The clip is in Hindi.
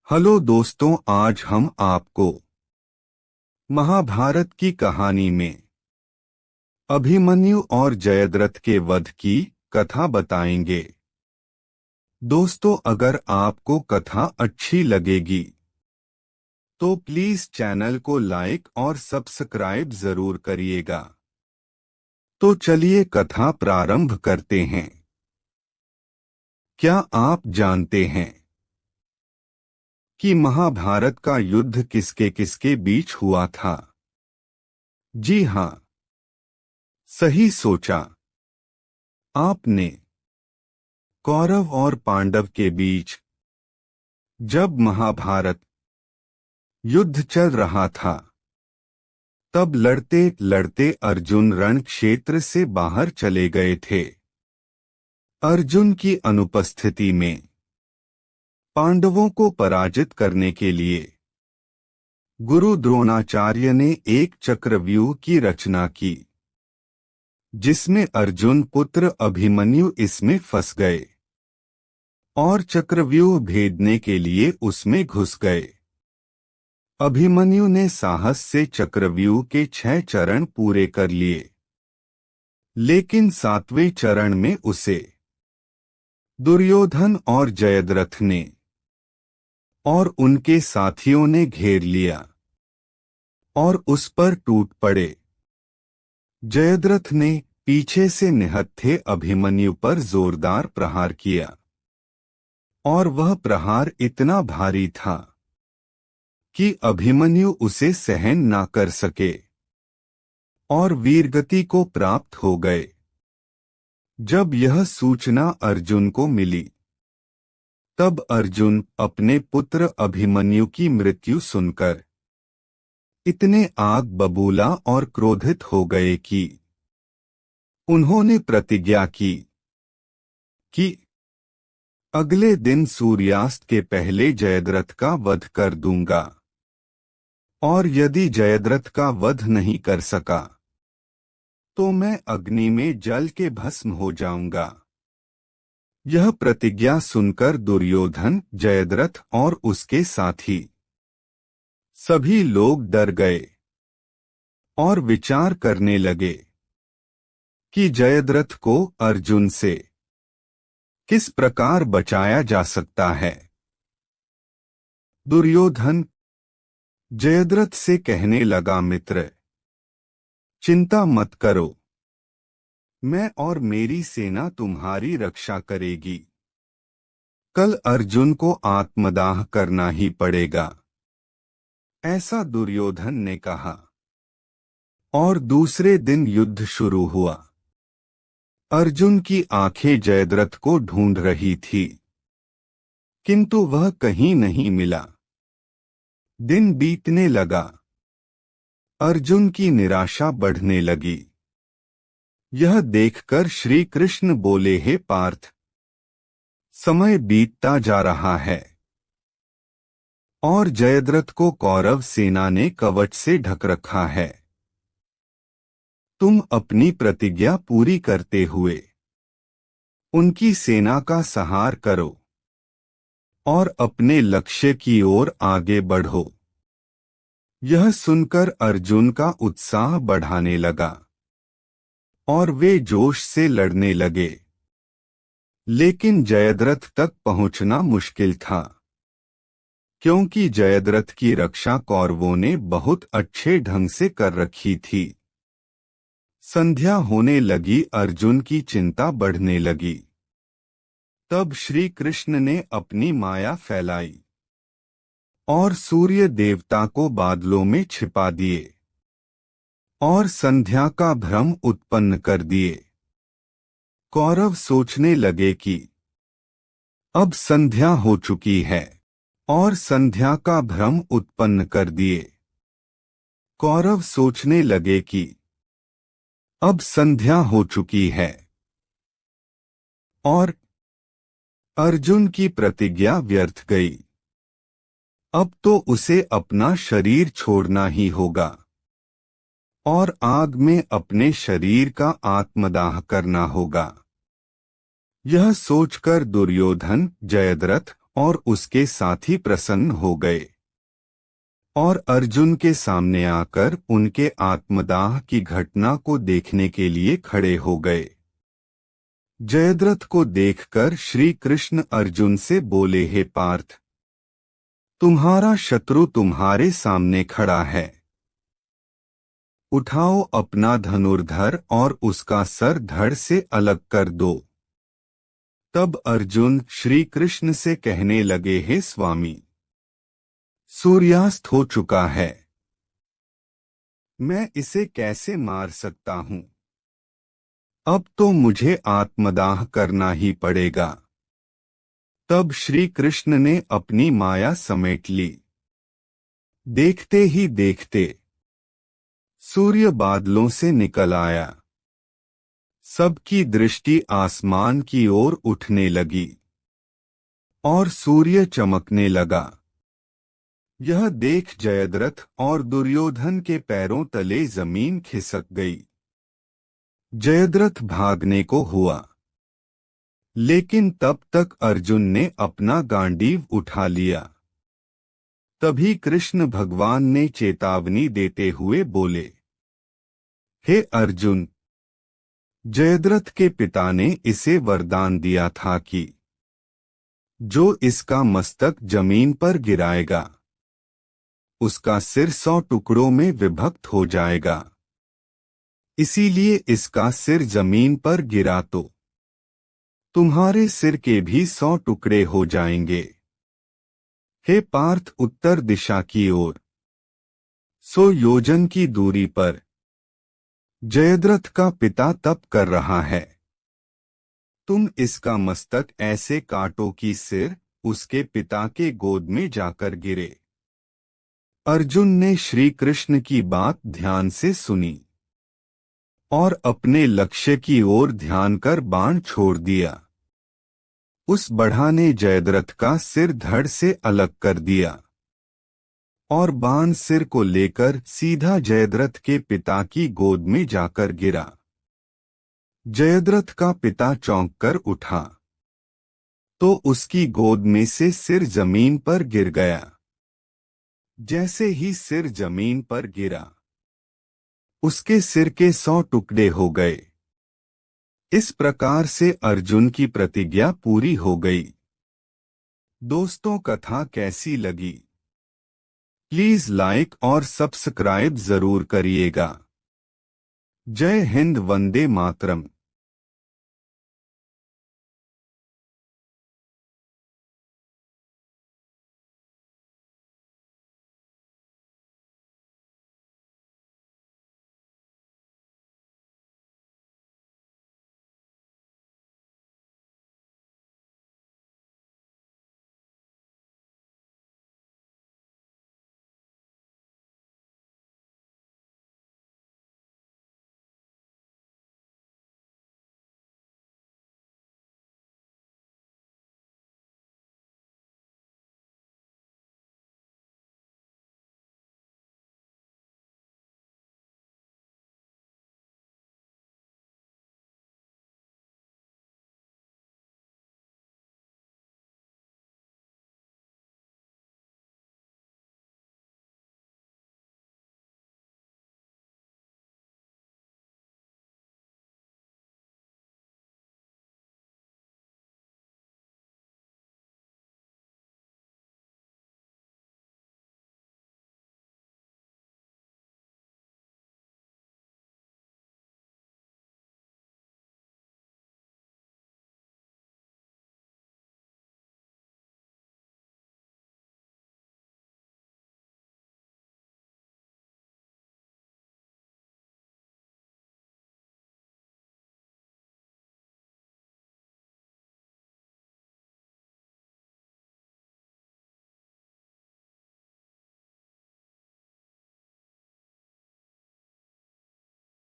हेलो दोस्तों, आज हम आपको महाभारत की कहानी में अभिमन्यु और जयद्रथ के वध की कथा बताएंगे। दोस्तों, अगर आपको कथा अच्छी लगेगी तो प्लीज चैनल को लाइक और सब्सक्राइब जरूर करिएगा। तो चलिए कथा प्रारंभ करते हैं। क्या आप जानते हैं कि महाभारत का युद्ध किसके किसके बीच हुआ था? जी हाँ, सही सोचा आपने, कौरव और पांडव के बीच। जब महाभारत युद्ध चल रहा था तब लड़ते लड़ते अर्जुन रण क्षेत्र से बाहर चले गए थे। अर्जुन की अनुपस्थिति में पांडवों को पराजित करने के लिए गुरु द्रोणाचार्य ने एक चक्रव्यूह की रचना की, जिसमें अर्जुन पुत्र अभिमन्यु इसमें फंस गए और चक्रव्यूह भेदने के लिए उसमें घुस गए। अभिमन्यु ने साहस से चक्रव्यूह के 6 चरण पूरे कर लिए, लेकिन 7वें चरण में उसे दुर्योधन और जयद्रथ ने और उनके साथियों ने घेर लिया और उस पर टूट पड़े। जयद्रथ ने पीछे से निहत्थे अभिमन्यु पर जोरदार प्रहार किया और वह प्रहार इतना भारी था कि अभिमन्यु उसे सहन ना कर सके और वीरगति को प्राप्त हो गए। जब यह सूचना अर्जुन को मिली तब अर्जुन अपने पुत्र अभिमन्यु की मृत्यु सुनकर इतने आग बबूला और क्रोधित हो गए कि उन्होंने प्रतिज्ञा की कि अगले दिन सूर्यास्त के पहले जयद्रथ का वध कर दूंगा, और यदि जयद्रथ का वध नहीं कर सका तो मैं अग्नि में जल के भस्म हो जाऊंगा। यह प्रतिज्ञा सुनकर दुर्योधन, जयद्रथ और उसके साथी सभी लोग डर गए और विचार करने लगे कि जयद्रथ को अर्जुन से किस प्रकार बचाया जा सकता है। दुर्योधन जयद्रथ से कहने लगा, मित्र, चिंता मत करो, मैं और मेरी सेना तुम्हारी रक्षा करेगी। कल अर्जुन को आत्मदाह करना ही पड़ेगा, ऐसा दुर्योधन ने कहा। और दूसरे दिन युद्ध शुरू हुआ। अर्जुन की आंखें जयद्रथ को ढूंढ रही थी, किंतु वह कहीं नहीं मिला। दिन बीतने लगा, अर्जुन की निराशा बढ़ने लगी। यह देखकर श्री कृष्ण बोले, हे पार्थ, समय बीतता जा रहा है और जयद्रथ को कौरव सेना ने कवच से ढक रखा है। तुम अपनी प्रतिज्ञा पूरी करते हुए उनकी सेना का संहार करो और अपने लक्ष्य की ओर आगे बढ़ो। यह सुनकर अर्जुन का उत्साह बढ़ाने लगा और वे जोश से लड़ने लगे, लेकिन जयद्रथ तक पहुंचना मुश्किल था, क्योंकि जयद्रथ की रक्षा कौरवों ने बहुत अच्छे ढंग से कर रखी थी। संध्या होने लगी, अर्जुन की चिंता बढ़ने लगी। तब श्री कृष्ण ने अपनी माया फैलाई और सूर्य देवता को बादलों में छिपा दिए और संध्या का भ्रम उत्पन्न कर दिए। कौरव सोचने लगे कि अब संध्या हो चुकी है और संध्या का भ्रम उत्पन्न कर दिए। कौरव सोचने लगे कि अब संध्या हो चुकी है और अर्जुन की प्रतिज्ञा व्यर्थ गई। अब तो उसे अपना शरीर छोड़ना ही होगा और आग में अपने शरीर का आत्मदाह करना होगा। यह सोचकर दुर्योधन, जयद्रथ और उसके साथी प्रसन्न हो गए और अर्जुन के सामने आकर उनके आत्मदाह की घटना को देखने के लिए खड़े हो गए। जयद्रथ को देखकर श्री कृष्ण अर्जुन से बोले, हे पार्थ, तुम्हारा शत्रु तुम्हारे सामने खड़ा है। उठाओ अपना धनुर्धर और उसका सर धड़ से अलग कर दो। तब अर्जुन श्री कृष्ण से कहने लगे, हे स्वामी, सूर्यास्त हो चुका है, मैं इसे कैसे मार सकता हूं? अब तो मुझे आत्मदाह करना ही पड़ेगा। तब श्री कृष्ण ने अपनी माया समेट ली। देखते ही देखते सूर्य बादलों से निकल आया। सबकी दृष्टि आसमान की ओर उठने लगी और सूर्य चमकने लगा। यह देख जयद्रथ और दुर्योधन के पैरों तले जमीन खिसक गई। जयद्रथ भागने को हुआ, लेकिन तब तक अर्जुन ने अपना गांडीव उठा लिया। तभी कृष्ण भगवान ने चेतावनी देते हुए बोले, हे अर्जुन, जयद्रथ के पिता ने इसे वरदान दिया था कि जो इसका मस्तक जमीन पर गिराएगा, उसका सिर 100 टुकड़ों में विभक्त हो जाएगा। इसीलिए इसका सिर जमीन पर गिरा तो तुम्हारे सिर के भी 100 टुकड़े हो जाएंगे। हे पार्थ, उत्तर दिशा की ओर 100 योजन की दूरी पर जयद्रथ का पिता तप कर रहा है। तुम इसका मस्तक ऐसे काटो कि सिर उसके पिता के गोद में जाकर गिरे। अर्जुन ने श्री कृष्ण की बात ध्यान से सुनी और अपने लक्ष्य की ओर ध्यान कर बाण छोड़ दिया। उस बढ़ा ने जयद्रथ का सिर धड़ से अलग कर दिया और बाण सिर को लेकर सीधा जयद्रथ के पिता की गोद में जाकर गिरा। जयद्रथ का पिता चौंक कर उठा तो उसकी गोद में से सिर जमीन पर गिर गया। जैसे ही सिर जमीन पर गिरा, उसके सिर के 100 टुकड़े हो गए। इस प्रकार से अर्जुन की प्रतिज्ञा पूरी हो गई। दोस्तों, कथा कैसी लगी? प्लीज लाइक और सब्सक्राइब जरूर करिएगा। जय हिंद, वंदे मातरम।